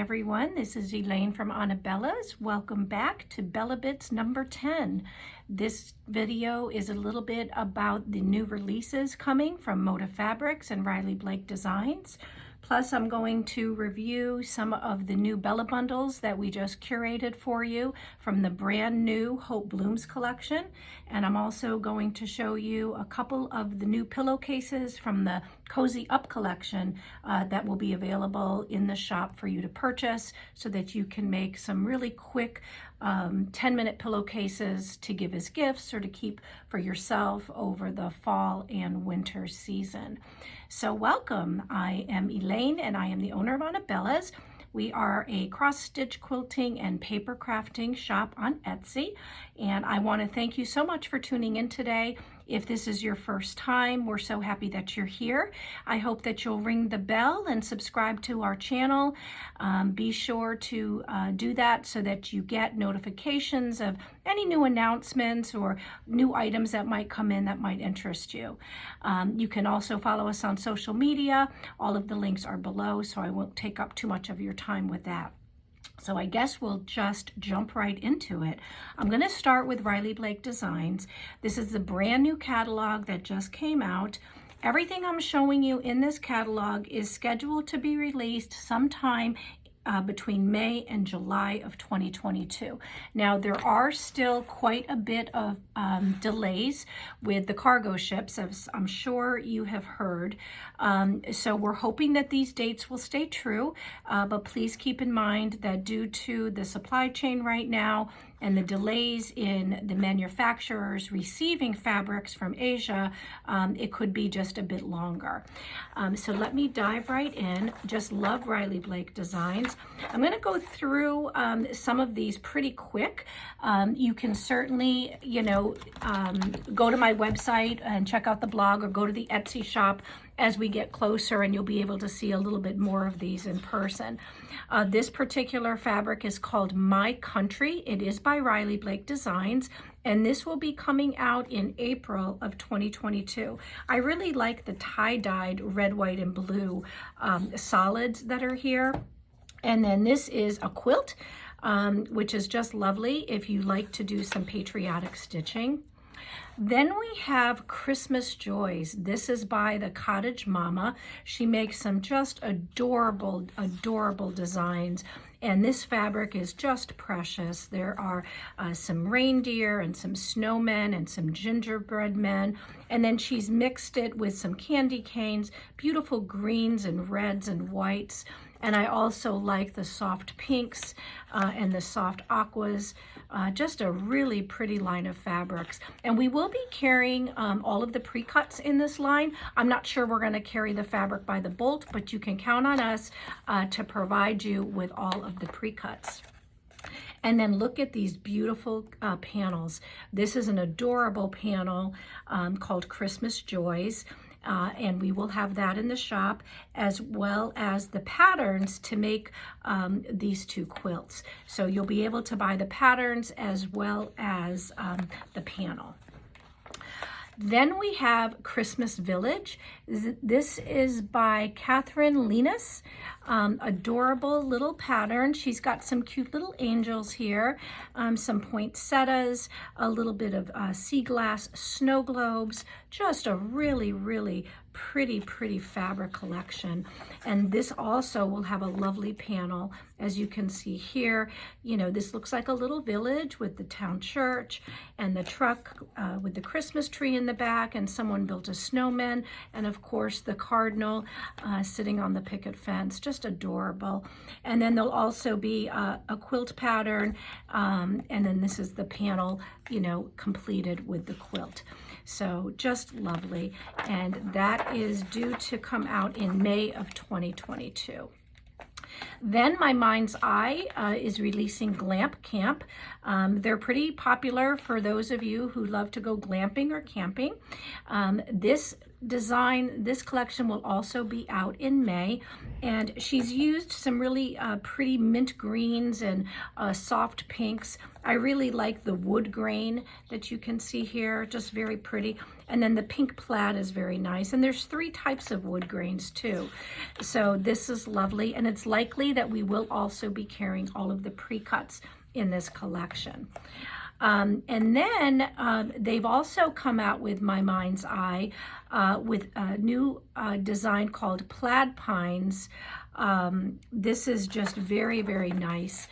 everyone. This is Elaine from Anabellas. Welcome back to BellaBits number 10. This video is a little bit about the new releases coming from Moda Fabrics and Riley Blake Designs. Plus, I'm going to review some of the new BellaBundles that we just curated for you from the brand new Hope Blooms collection. And I'm also going to show you a couple of the new pillowcases from the Cozy Up collection that will be available in the shop for you to purchase so that you can make some really quick 10-minute pillowcases to give as gifts or to keep for yourself over the fall and winter season. So welcome. I am Elaine and I am the owner of Anabellas. We are a cross-stitch quilting and paper crafting shop on Etsy, and I want to thank you so much for tuning in today. If this is your first time, we're so happy that you're here. I hope that you'll ring the bell and subscribe to our channel. Be sure to do that so that you get notifications of any new announcements or new items that might come in that might interest you. You can also follow us on social media. All of the links are below, so I won't take up too much of your time with that. So I guess we'll just jump right into it. I'm going to start with Riley Blake Designs. This is the brand new catalog that just came out. Everything I'm showing you in this catalog is scheduled to be released sometime between May and July of 2022. Now, there are still quite a bit of delays with the cargo ships, as I'm sure you have heard. So we're hoping that these dates will stay true, but please keep in mind that due to the supply chain right now and the delays in the manufacturers receiving fabrics from Asia, it could be just a bit longer. So let me dive right in. Just love Riley Blake Designs. I'm going to go through some of these pretty quick. You can certainly, go to my website and check out the blog or go to the Etsy shop as we get closer, and you'll be able to see a little bit more of these in person. This particular fabric is called My Country. It is by Riley Blake Designs, and this will be coming out in April of 2022. I really like the tie-dyed red, white, and blue solids that are here. And then this is a quilt, which is just lovely if you like to do some patriotic stitching. Then we have Christmas Joys. This is by the Cottage Mama. She makes some just adorable, adorable designs. And this fabric is just precious. There are some reindeer and some snowmen and some gingerbread men. And then she's mixed it with some candy canes, beautiful greens and reds and whites. And I also like the soft pinks and the soft aquas. Just a really pretty line of fabrics. And we will be carrying all of the pre-cuts in this line. I'm not sure we're going to carry the fabric by the bolt, but you can count on us to provide you with all of the pre-cuts. And then look at these beautiful panels. This is an adorable panel called Christmas Joys. And we will have that in the shop, as well as the patterns to make these two quilts. So you'll be able to buy the patterns as well as the panel. Then we have Christmas Village. This is by Catherine Linus. Adorable little pattern. She's got some cute little angels here, some poinsettias, a little bit of sea glass snow globes. Just a really, really pretty fabric collection. And this also will have a lovely panel. As you can see here, this looks like a little village with the town church and the truck with the Christmas tree in the back, and someone built a snowman, and of course the cardinal sitting on the picket fence. Just adorable. And then there'll also be a quilt pattern, and then this is the panel, completed with the quilt. So just lovely. And that is due to come out in May of 2022. Then My Mind's Eye is releasing Glamp Camp. They're pretty popular for those of you who love to go glamping or camping. This design, this collection will also be out in May, and she's used some really pretty mint greens and soft pinks. I really like the wood grain that you can see here, just very pretty. And then the pink plaid is very nice. And there's 3 types of wood grains too. So this is lovely, and it's likely that we will also be carrying all of the pre-cuts in this collection. And then they've also come out with My Mind's Eye with a new design called Plaid Pines. This is just very, very nice.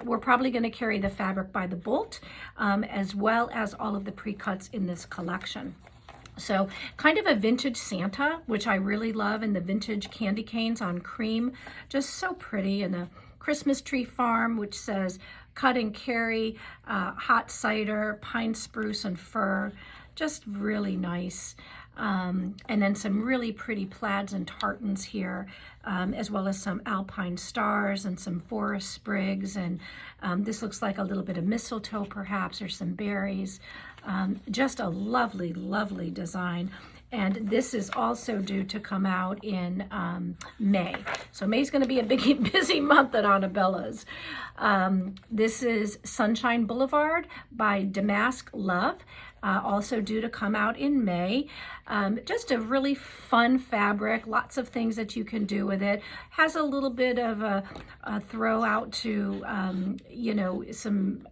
We're probably going to carry the fabric by the bolt, as well as all of the pre-cuts in this collection. So kind of a vintage Santa, which I really love, and the vintage candy canes on cream, just so pretty. And a Christmas tree farm, which says cut and carry, hot cider, pine spruce and fir, just really nice. And then some really pretty plaids and tartans here, as well as some alpine stars and some forest sprigs. And this looks like a little bit of mistletoe perhaps, or some berries. Just a lovely, lovely design. And this is also due to come out in May. So May's going to be a big, busy month at Anabellas. This is Sunshine Boulevard by Damask Love, also due to come out in May. Just a really fun fabric, lots of things that you can do with it. Has a little bit of a throw out to, you know, some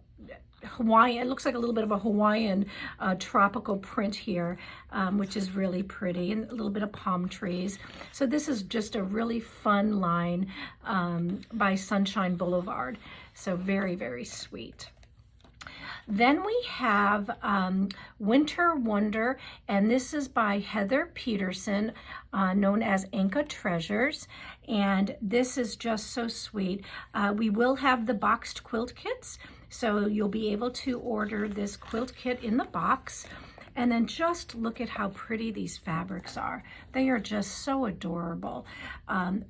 Hawaiian, it looks like a little bit of a Hawaiian tropical print here, which is really pretty, and a little bit of palm trees. So this is just a really fun line by Sunshine Boulevard. So very, very sweet. Then we have Winter Wonder, and this is by Heather Peterson, known as Anka Treasures, and this is just so sweet. We will have the boxed quilt kits, so you'll be able to order this quilt kit in the box. And then just look at how pretty these fabrics are. They are just so adorable.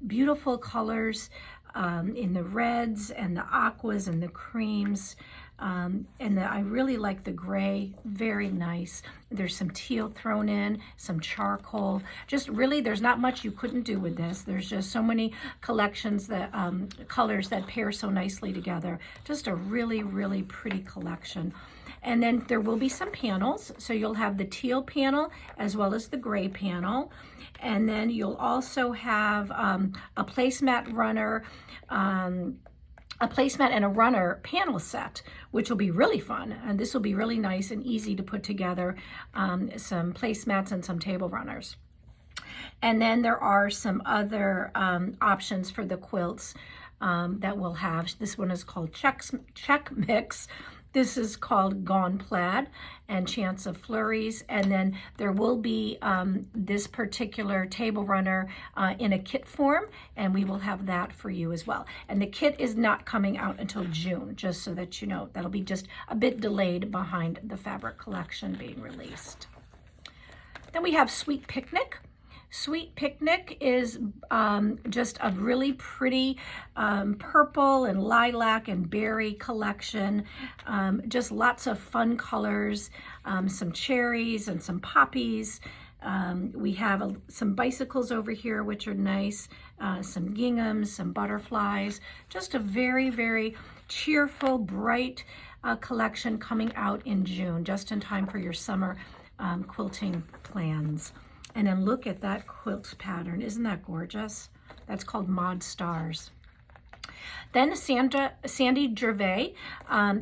Beautiful colors in the reds and the aquas and the creams. I really like the gray, very nice. There's some teal thrown in, some charcoal. Just really, there's not much you couldn't do with this. There's just so many collections that, colors that pair so nicely together. Just a really, really pretty collection. And then there will be some panels. So you'll have the teal panel as well as the gray panel. And then you'll also have a placemat runner, a placemat and a runner panel set, which will be really fun. And this will be really nice and easy to put together, some placemats and some table runners. And then there are some other options for the quilts that we'll have. This one is called Check Mix. This is called Gone Plaid and Chance of Flurries. And then there will be this particular table runner in a kit form, and we will have that for you as well. And the kit is not coming out until June, just so that you know. That'll be just a bit delayed behind the fabric collection being released. Then we have Sweet Picnic. Sweet Picnic is just a really pretty purple and lilac and berry collection. Just lots of fun colors, some cherries and some poppies. We have some bicycles over here, which are nice, some ginghams, some butterflies. Just a very, very cheerful, bright collection coming out in June, just in time for your summer quilting plans. And then look at that quilt pattern. Isn't that gorgeous? That's called Mod Stars. Then Sandy Gervais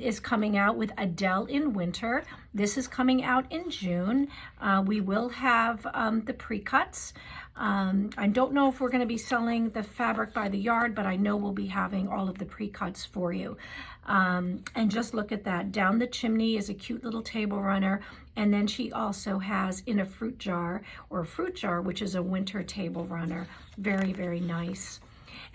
is coming out with Adele in Winter. This is coming out in June. We will have the pre-cuts. I don't know if we're going to be selling the fabric by the yard, but I know we'll be having all of the pre-cuts for you. And just look at that. Down the Chimney is a cute little table runner. And then she also has In a Fruit Jar, or Fruit Jar, which is a winter table runner. Very, very nice.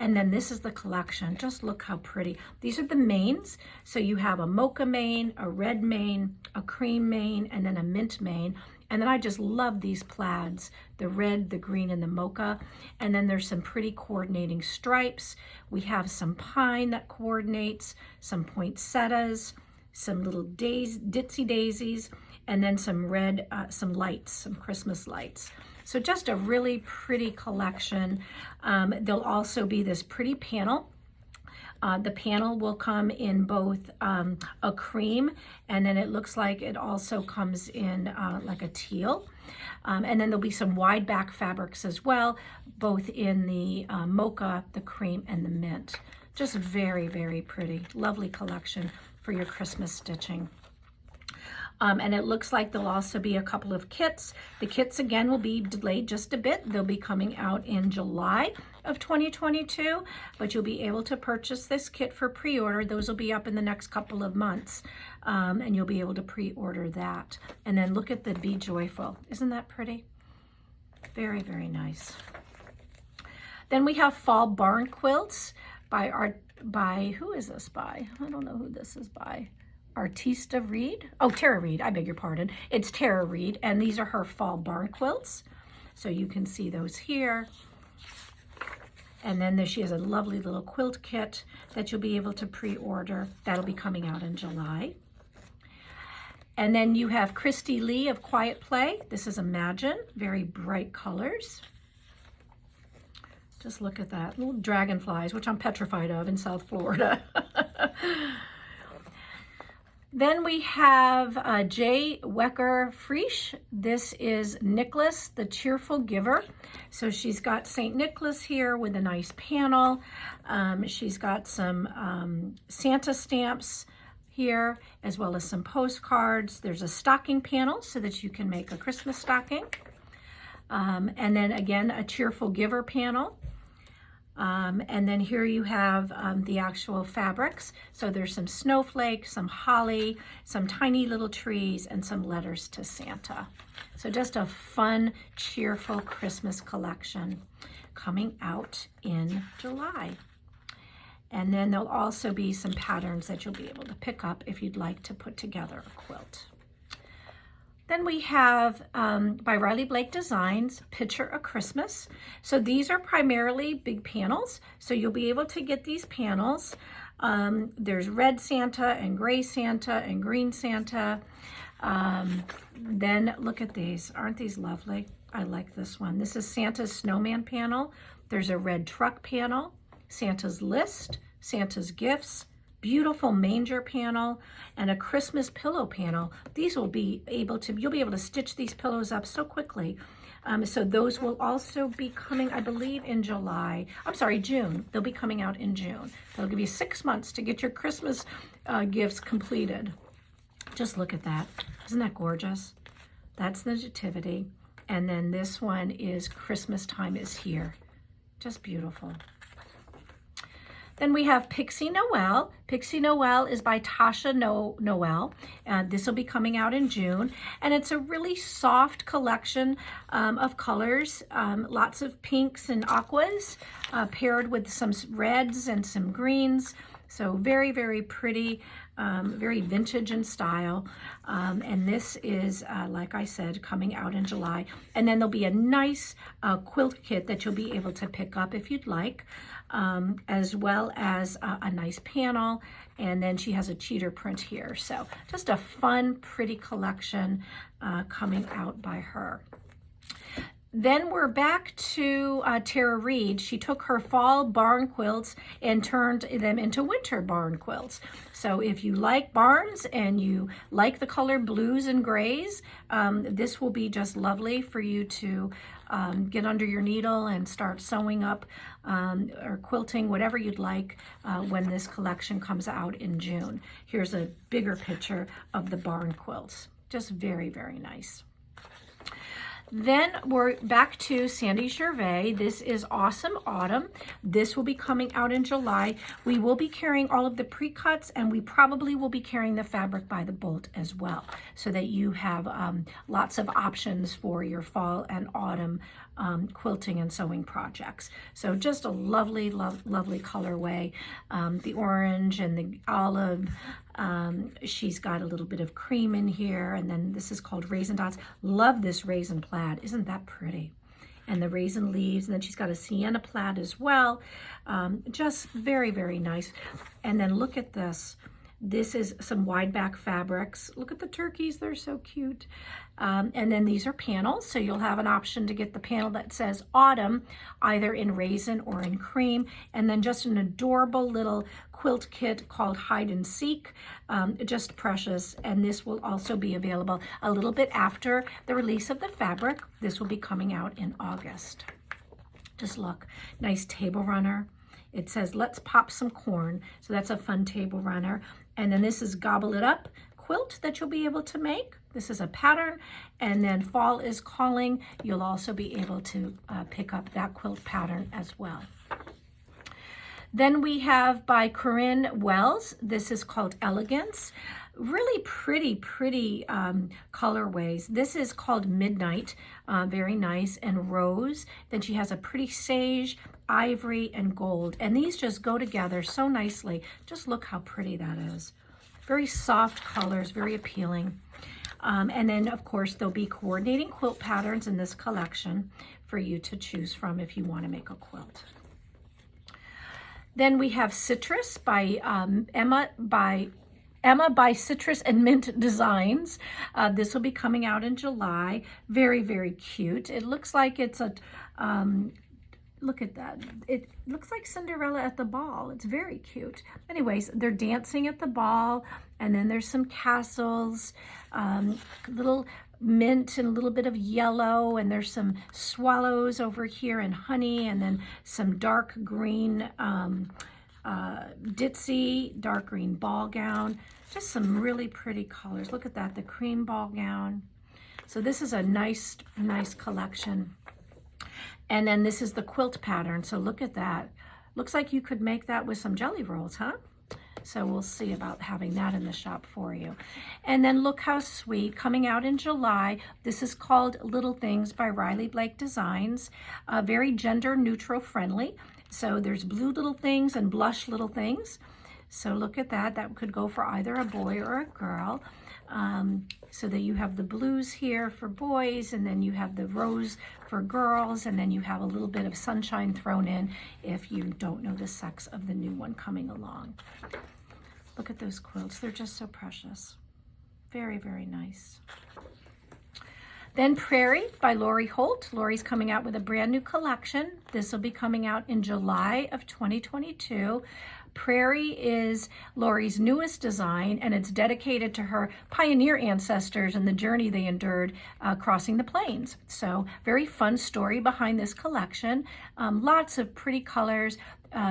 And then this is the collection. Just look how pretty. These are the mains. So you have a mocha main, a red main, a cream main, and then a mint main. And then I just love these plaids, the red, the green, and the mocha. And then there's some pretty coordinating stripes. We have some pine that coordinates, some poinsettias, some little ditzy daisies, and then some red, some lights, some Christmas lights. So just a really pretty collection. There'll also be this pretty panel. The panel will come in both a cream, and then it looks like it also comes in like a teal. And then there'll be some wide back fabrics as well, both in the mocha, the cream, and the mint. Just very, very pretty. Lovely collection for your Christmas stitching. And it looks like there'll also be a couple of kits. The kits, again, will be delayed just a bit. They'll be coming out in July of 2022, but you'll be able to purchase this kit for pre-order. Those will be up in the next couple of months, and you'll be able to pre-order that. And then look at the Be Joyful. Isn't that pretty? Very, very nice. Then we have fall barn quilts by who is this by? I don't know who this is by. Artista Reed? Oh, Tara Reed, I beg your pardon. It's Tara Reed, and these are her fall barn quilts. So you can see those here. And then she has a lovely little quilt kit that you'll be able to pre-order. That'll be coming out in July. And then you have Christy Lee of Quiet Play. This is Imagine, very bright colors. Just look at that, little dragonflies, which I'm petrified of in South Florida. Then we have J. Wecker Frisch. This is Nicholas, the Cheerful Giver. So she's got St. Nicholas here with a nice panel. She's got some Santa stamps here, as well as some postcards. There's a stocking panel so that you can make a Christmas stocking. And then again, a Cheerful Giver panel. And then here you have the actual fabrics. So there's some snowflakes, some holly, some tiny little trees, and some letters to Santa. So just a fun, cheerful Christmas collection coming out in July. And then there'll also be some patterns that you'll be able to pick up if you'd like to put together a quilt. Then we have, by Riley Blake Designs, Picture a Christmas. So these are primarily big panels. So you'll be able to get these panels. There's red Santa and gray Santa and green Santa. Then look at these. Aren't these lovely? I like this one. This is Santa's Snowman panel. There's a red truck panel, Santa's List, Santa's Gifts, beautiful manger panel, and a Christmas pillow panel. These will be able to, you'll be able to stitch these pillows up so quickly. So those will also be coming, I believe, in June. They'll be coming out in June. They'll give you 6 months to get your Christmas gifts completed. Just look at that. Isn't that gorgeous? That's the Nativity. And then this one is Christmas Time is Here. Just beautiful. Then we have Pixie Noel. Pixie Noel is by Tasha Noel. This will be coming out in June. And it's a really soft collection of colors. Lots of pinks and aquas paired with some reds and some greens. So very, very pretty, very vintage in style. And this is, like I said, coming out in July. And then there'll be a nice quilt kit that you'll be able to pick up if you'd like, as well as a nice panel. And then she has a cheater print here. So just a fun, pretty collection coming out by her. Then we're back to Tara Reed. She took her fall barn quilts and turned them into winter barn quilts. So if you like barns and you like the color blues and grays, this will be just lovely for you to get under your needle and start sewing up or quilting, whatever you'd like, when this collection comes out in June. Here's a bigger picture of the barn quilts. Just very, very nice. Then we're back to Sandy Gervais. This is Awesome Autumn. This will be coming out in July. We will be carrying all of the pre-cuts, and we probably will be carrying the fabric by the bolt as well, so that you have lots of options for your fall and autumn quilting and sewing projects. So just a lovely, lovely colorway. The orange and the olive. She's got a little bit of cream in here, and then this is called Raisin Dots. Love this raisin plaid. Isn't that pretty? And the raisin leaves, and then she's got a sienna plaid as well. Just very, very nice. And then look at this. This is some wide back fabrics. Look at the turkeys, they're so cute. And then these are panels, so you'll have an option to get the panel that says Autumn, either in raisin or in cream, and then just an adorable little quilt kit called Hide and Seek, just precious. And this will also be available a little bit after the release of the fabric. This will be coming out in August. Just look, nice table runner. It says, let's pop some corn. So that's a fun table runner. And then this is Gobble It Up quilt that you'll be able to make. This is a pattern. And then Fall is Calling. You'll also be able to pick up that quilt pattern as well. Then we have by Corinne Wells. This is called Elegance. Really pretty colorways. This is called Midnight, very nice, and Rose. Then she has a pretty sage, ivory, and gold. And these just go together so nicely. Just look how pretty that is. Very soft colors, very appealing. And then, of course, there'll be coordinating quilt patterns in this collection for you to choose from if you want to make a quilt. Then we have Citrus by Emma by Citrus and Mint Designs. This will be coming out in July. Very, very cute. It looks like it's a, look at that. It looks like Cinderella at the ball. It's very cute. Anyways, they're dancing at the ball, and then there's some castles, little mint and a little bit of yellow, and there's some swallows over here and honey, and then some dark green ditzy, dark green ball gown. Just some really pretty colors. Look at that, the cream ball gown. So this is a nice collection. And then this is the quilt pattern. So look at that. Looks like you could make that with some jelly rolls, huh? So we'll see about having that in the shop for you. And then look how sweet, coming out in July. This is called Little Things by Riley Blake Designs. Very gender neutral friendly. So there's blue little things and blush little things. So look at that. That could go for either a boy or a girl. So that you have the blues here for boys, and then you have the rose for girls, and then you have a little bit of sunshine thrown in if you don't know the sex of the new one coming along. Look at those quilts. They're just so precious. Very, very nice. Then Prairie by Lori Holt. Lori's coming out with a brand new collection. This will be coming out in July of 2022. Prairie is Lori's newest design, and it's dedicated to her pioneer ancestors and the journey they endured crossing the plains. So very fun story behind this collection. Lots of pretty colors.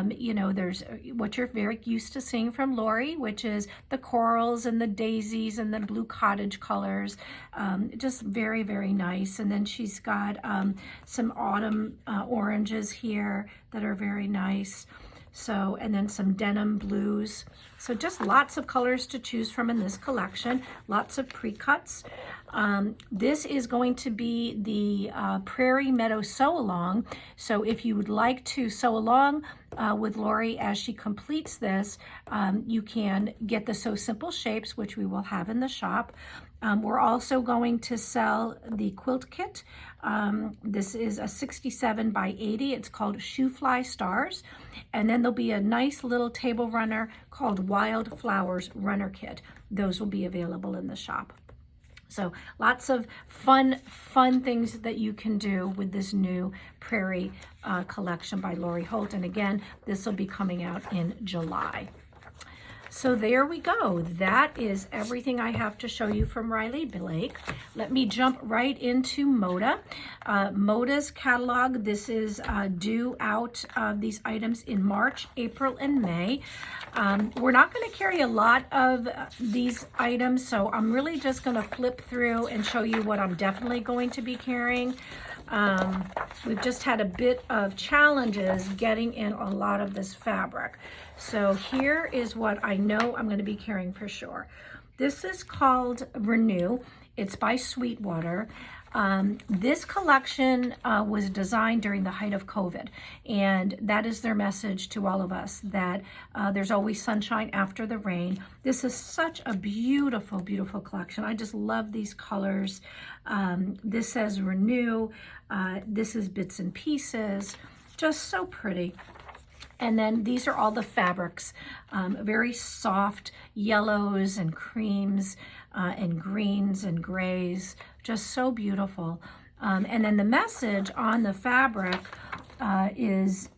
You know, there's what you're very used to seeing from Lori, which is the corals and the daisies and the blue cottage colors. Just very, very nice. And then she's got some autumn oranges here that are very nice. So, and then some denim blues. So just lots of colors to choose from in this collection. Lots of pre-cuts. This is going to be the Prairie Meadow Sew Along. So if you would like to sew along with Lori as she completes this, you can get the Sew Simple shapes, which we will have in the shop. We're also going to sell the quilt kit. This is a 67 by 80. It's called Shoe Fly Stars. And then there'll be a nice little table runner called Wild Flowers Runner Kit. Those will be available in the shop. So lots of fun things that you can do with this new Prairie collection by Lori Holt. And again, this will be coming out in July. So there we go. That is everything I have to show you from Riley Blake. Let me jump right into Moda. Moda's catalog, this is due out these items in March, April, and May. We're not going to carry a lot of these items, so I'm really just going to flip through and show you what I'm definitely going to be carrying. We've just had a bit of challenges getting in a lot of this fabric. So here is what I know I'm going to be carrying for sure. This is called Renew. It's by Sweetwater. This collection was designed during the height of COVID, and that is their message to all of us, that there's always sunshine after the rain. This is such a beautiful, beautiful collection. I just love these colors. This says Renew. This is Bits and Pieces. Just so pretty. And then these are all the fabrics, very soft yellows and creams and greens and grays, just so beautiful. And then the message on the fabric is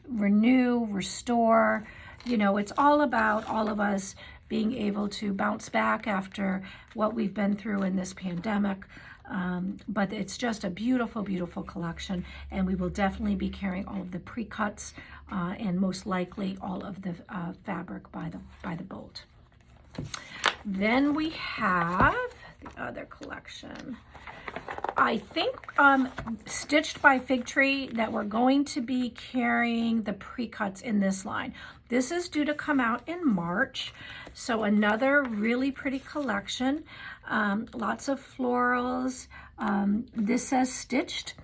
renew, restore. You know, it's all about all of us being able to bounce back after what we've been through in this pandemic. But it's just a beautiful, beautiful collection, and we will definitely be carrying all of the pre-cuts and most likely all of the fabric by the bolt. Then we have the other collection. I think Stitched by Fig Tree that we're going to be carrying the pre-cuts in this line. This is due to come out in March, so another really pretty collection. Lots of florals. This says stitched,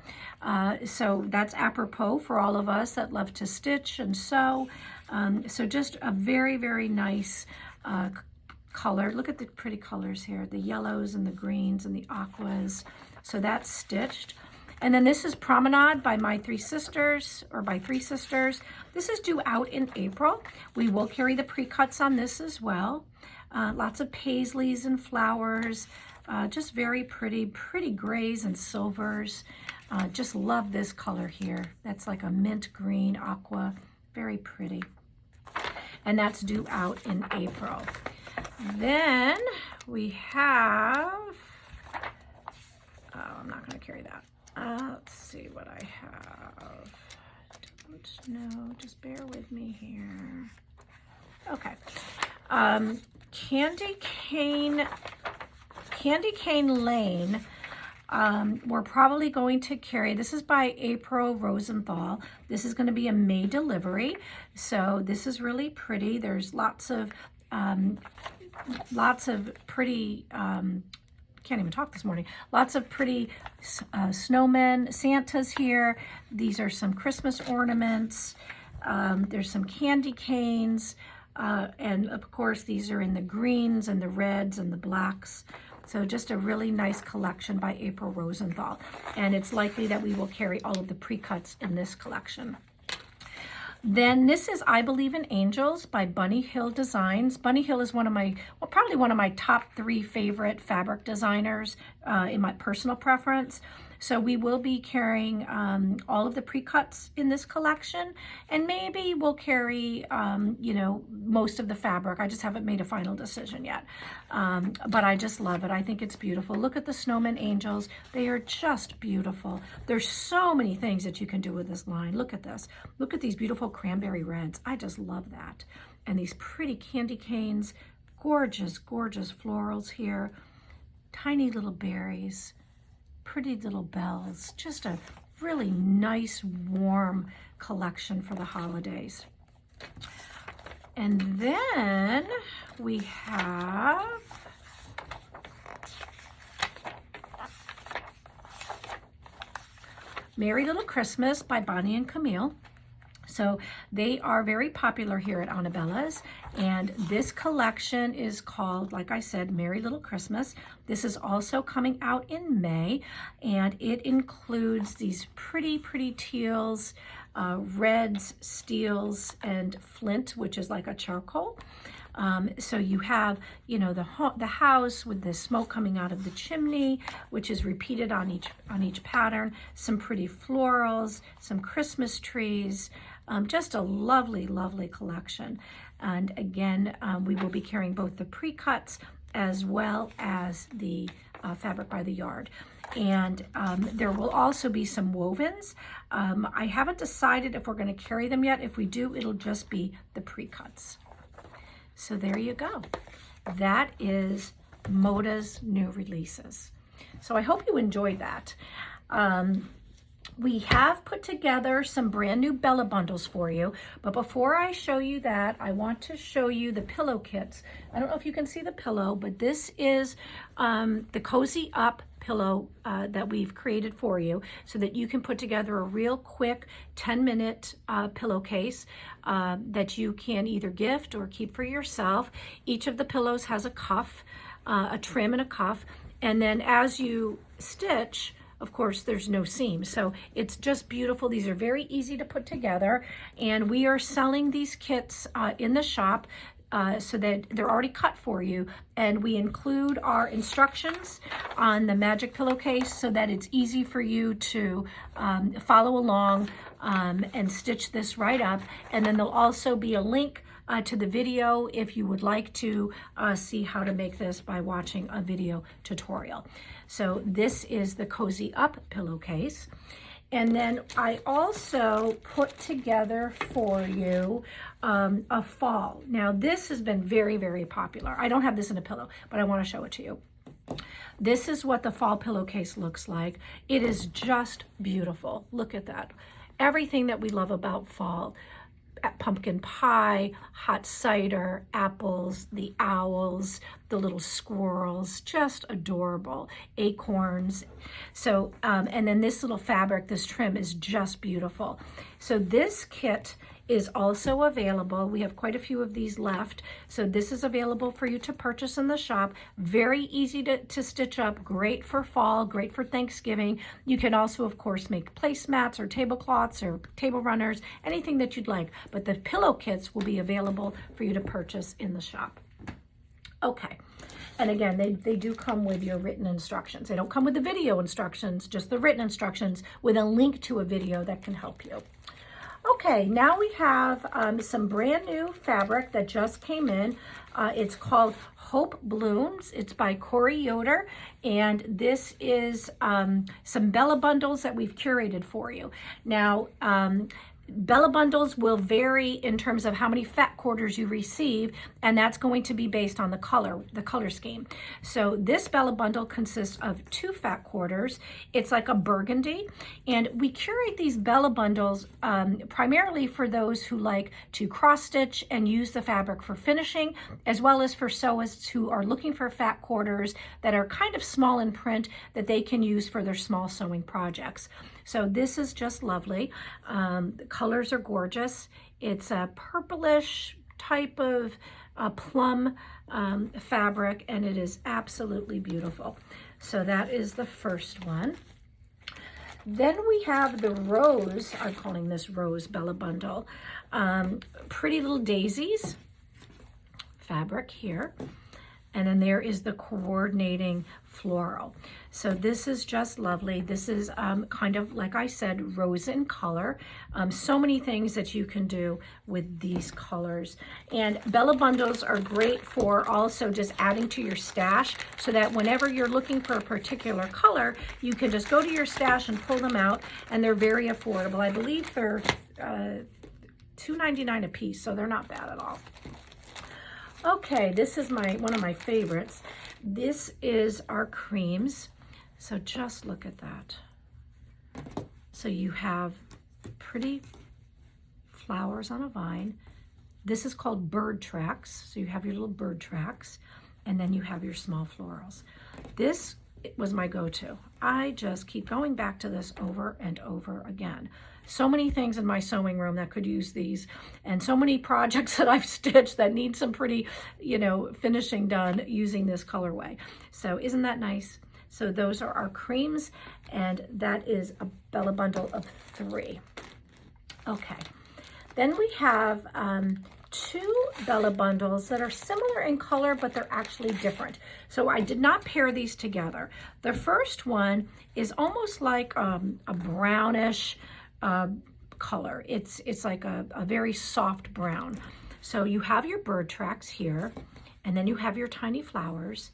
so that's apropos for all of us that love to stitch and sew. So just a very, very nice color. Look at the pretty colors here, the yellows and the greens and the aquas. So that's stitched. And then this is Promenade by My Three Sisters, or by Three Sisters. This is due out in April. We will carry the pre-cuts on this as well. Lots of paisleys and flowers, just very pretty, pretty grays and silvers. Just love this color here. That's like a mint green aqua, very pretty. And that's due out in April. Then we have, I'm not going to carry that. Let's see what I have. Don't know, just bear with me here. Okay. Candy Cane Lane, we're probably going to carry, this is by April Rosenthal. This is going to be a May delivery, so this is really pretty. There's lots of pretty, can't even talk this morning, lots of pretty snowmen, Santas here. These are some Christmas ornaments. There's some candy canes. And of course, these are in the greens and the reds and the blacks. So just a really nice collection by April Rosenthal. And it's likely that we will carry all of the pre-cuts in this collection. Then this is I Believe in Angels by Bunny Hill Designs. Bunny Hill is one of my, well, probably one of my top 3 favorite fabric designers in my personal preference. So we will be carrying all of the pre-cuts in this collection, and maybe we'll carry, you know, most of the fabric. I just haven't made a final decision yet, but I just love it. I think it's beautiful. Look at the snowman angels. They are just beautiful. There's so many things that you can do with this line. Look at this. Look at these beautiful cranberry reds. I just love that. And these pretty candy canes, gorgeous, gorgeous florals here, tiny little berries, pretty little bells, just a really nice warm collection for the holidays. And then we have Merry Little Christmas by Bonnie and Camille. So they are very popular here at Anabellas, and this collection is called, like I said, Merry Little Christmas. This is also coming out in May, and it includes these pretty, pretty teals, reds, steels, and flint, which is like a charcoal. So you have, you know, the house with the smoke coming out of the chimney, which is repeated on each pattern, some pretty florals, some Christmas trees, just a lovely, lovely collection. And again, we will be carrying both the pre-cuts as well as the fabric by the yard. And there will also be some wovens. I haven't decided if we're going to carry them yet. If we do, it'll just be the pre-cuts. So there you go. That is Moda's new releases. So I hope you enjoyed that. We have put together some brand new BellaBundles for you, but before I show you that, I want to show you the pillow kits. I don't know if you can see the pillow, but this is the Cozy Up pillow that we've created for you so that you can put together a real quick 10-minute pillowcase that you can either gift or keep for yourself. Each of the pillows has a cuff, a trim and a cuff, and then as you stitch, of course, there's no seam. So it's just beautiful. These are very easy to put together. And we are selling these kits in the shop so that they're already cut for you. And we include our instructions on the magic pillowcase so that it's easy for you to follow along and stitch this right up. And then there'll also be a link to the video if you would like to see how to make this by watching a video tutorial. So this is the Cozy Up pillowcase. And then I also put together for you a fall. Now this has been very, very popular. I don't have this in a pillow, but I want to show it to you. This is what the fall pillowcase looks like. It is just beautiful. Look at that. Everything that we love about fall. Pumpkin pie, hot cider, apples, the owls, the little squirrels, just adorable, acorns. So, and then this little fabric, this trim is just beautiful. So this kit is also available. We have quite a few of these left. So this is available for you to purchase in the shop. Very easy to stitch up, great for fall, great for Thanksgiving. You can also, of course, make placemats or tablecloths or table runners, anything that you'd like. But the pillow kits will be available for you to purchase in the shop. Okay. And again, they do come with your written instructions. They don't come with the video instructions, just the written instructions with a link to a video that can help you. Okay, now we have some brand new fabric that just came in. It's called Hope Blooms. It's by Corey Yoder, and this is some BellaBundles that we've curated for you. Now, BellaBundles will vary in terms of how many fat quarters you receive, and that's going to be based on the color scheme. So this BellaBundle consists of 2 fat quarters. It's like a burgundy, and we curate these BellaBundles primarily for those who like to cross stitch and use the fabric for finishing, as well as for sewists who are looking for fat quarters that are kind of small in print that they can use for their small sewing projects. So this is just lovely. The colors are gorgeous. It's a purplish type of plum fabric, and it is absolutely beautiful. So that is the first one. Then we have the rose, I'm calling this rose BellaBundle. Pretty Little Daisies fabric here. And then there is the coordinating floral. So this is just lovely. This is kind of, like I said, rose in color. So many things that you can do with these colors. And BellaBundles are great for also just adding to your stash so that whenever you're looking for a particular color, you can just go to your stash and pull them out, and they're very affordable. I believe they're $2.99 a piece, so they're not bad at all. Okay, this is one of my favorites. This is our creams. So just look at that. So you have pretty flowers on a vine. This is called bird tracks. So you have your little bird tracks, and then you have your small florals. This was my go-to. I just keep going back to this over and over again. So many things in my sewing room that could use these, and so many projects that I've stitched that need some pretty, finishing done using this colorway. So isn't that nice? So those are our creams, and that is a BellaBundle of 3. Okay, then we have 2 BellaBundles that are similar in color, but they're actually different. So I did not pair these together. The first one is almost like a brownish color. It's like a very soft brown. So you have your bird tracks here, and then you have your tiny flowers,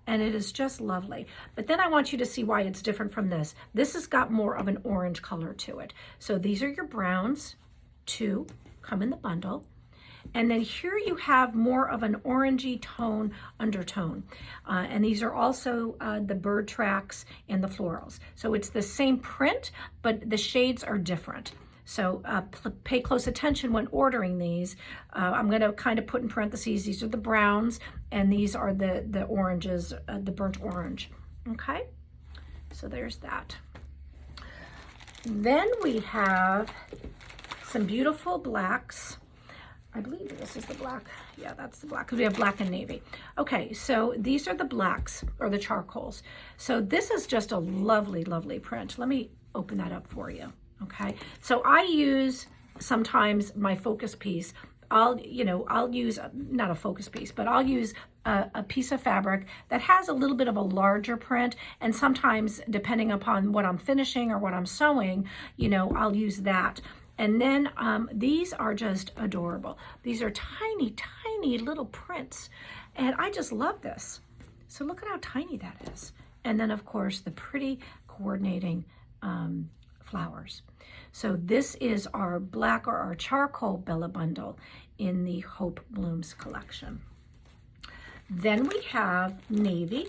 and it is just lovely. But then I want you to see why it's different from this. This has got more of an orange color to it. So these are your browns, 2 come in the bundle. And then here you have more of an orangey tone undertone. And these are also the bird tracks and the florals. So it's the same print, but the shades are different. So pay close attention when ordering these. I'm going to kind of put in parentheses, these are the browns, and these are the oranges, the burnt orange. Okay, so there's that. Then we have some beautiful blacks. I believe this is the black. Yeah, that's the black, because we have black and navy. Okay, so these are the blacks, or the charcoals. So this is just a lovely, lovely print. Let me open that up for you, okay? So I use sometimes my focus piece. I'll use, not a focus piece, but I'll use a piece of fabric that has a little bit of a larger print, and sometimes depending upon what I'm finishing or what I'm sewing, I'll use that. And then these are just adorable. These are tiny, tiny little prints. And I just love this. So look at how tiny that is. And then of course the pretty coordinating flowers. So this is our black, or our charcoal BellaBundle in the Hope Blooms collection. Then we have navy.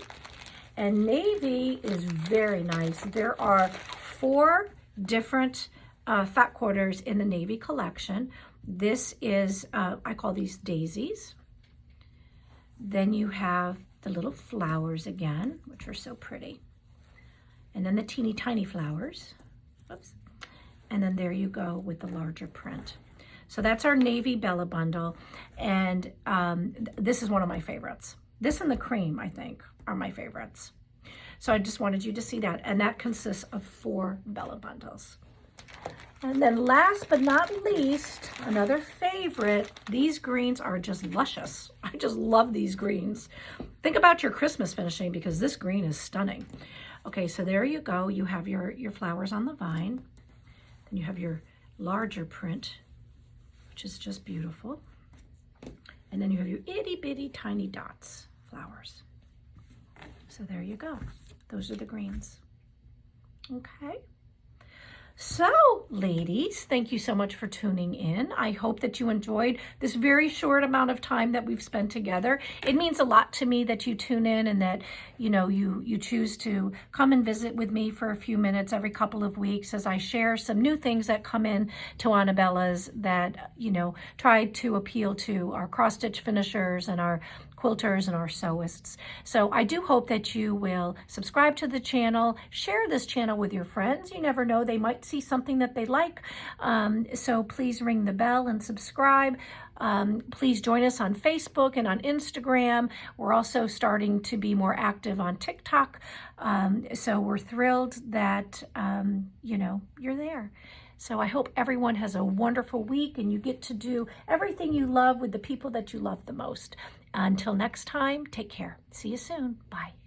And navy is very nice. There are 4 different fat quarters in the navy collection. This is, I call these daisies. Then you have the little flowers again, which are so pretty. And then the teeny tiny flowers. Oops. And then there you go with the larger print. So that's our navy BellaBundle. And this is one of my favorites. This and the cream, I think, are my favorites. So I just wanted you to see that. And that consists of 4 BellaBundles. And then last but not least, another favorite, these greens are just luscious. I just love these greens. Think about your Christmas finishing, because this green is stunning. Okay, so there you go. You have your flowers on the vine. Then you have your larger print, which is just beautiful. And then you have your itty bitty tiny dots flowers. So there you go. Those are the greens. Okay. So, ladies, thank you so much for tuning in. I hope that you enjoyed this very short amount of time that we've spent together. It means a lot to me that you tune in, and that, you choose to come and visit with me for a few minutes every couple of weeks as I share some new things that come in to Anabellas that, try to appeal to our cross-stitch finishers and our quilters and our sewists. So I do hope that you will subscribe to the channel, share this channel with your friends. You never know, they might see something that they like. So please ring the bell and subscribe. Please join us on Facebook and on Instagram. We're also starting to be more active on TikTok. So we're thrilled that, you're there. So I hope everyone has a wonderful week and you get to do everything you love with the people that you love the most. Until next time, take care. See you soon. Bye.